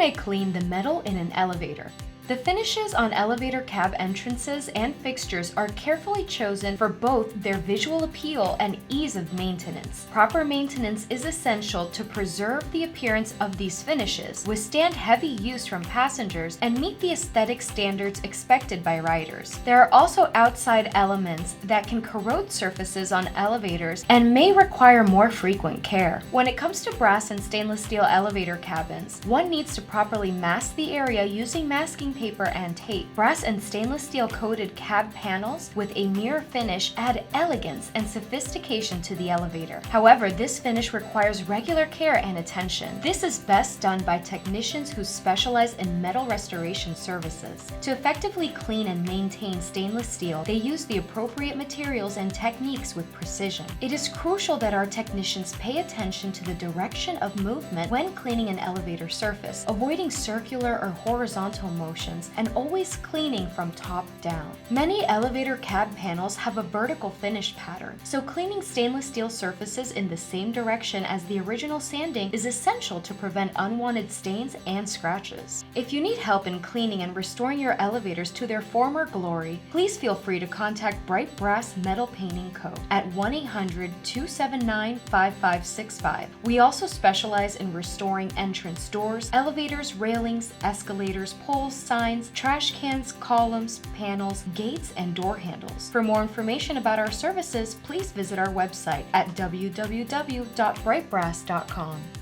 can I clean the metal in an elevator? The finishes on elevator cab entrances and fixtures are carefully chosen for both their visual appeal and ease of maintenance. Proper maintenance is essential to preserve the appearance of these finishes, withstand heavy use from passengers, and meet the aesthetic standards expected by riders. There are also outside elements that can corrode surfaces on elevators and may require more frequent care. When it comes to brass and stainless steel elevator cabins, one needs to properly mask the area using masking paper and tape. Brass and stainless steel coated cab panels with a mirror finish add elegance and sophistication to the elevator. However, this finish requires regular care and attention. This is best done by technicians who specialize in metal restoration services. To effectively clean and maintain stainless steel, they use the appropriate materials and techniques with precision. It is crucial that our technicians pay attention to the direction of movement when cleaning an elevator surface, avoiding circular or horizontal motions, and always cleaning from top down. Many elevator cab panels have a vertical finish pattern, so cleaning stainless steel surfaces in the same direction as the original sanding is essential to prevent unwanted stains and scratches. If you need help in cleaning and restoring your elevators to their former glory, please feel free to contact Bright Brass Metal Painting Co. at 1-800-279-5565. We also specialize in restoring entrance doors, elevators, railings, escalators, poles, signs, trash cans, columns, panels, gates, and door handles. For more information about our services, please visit our website at www.brightbrass.com.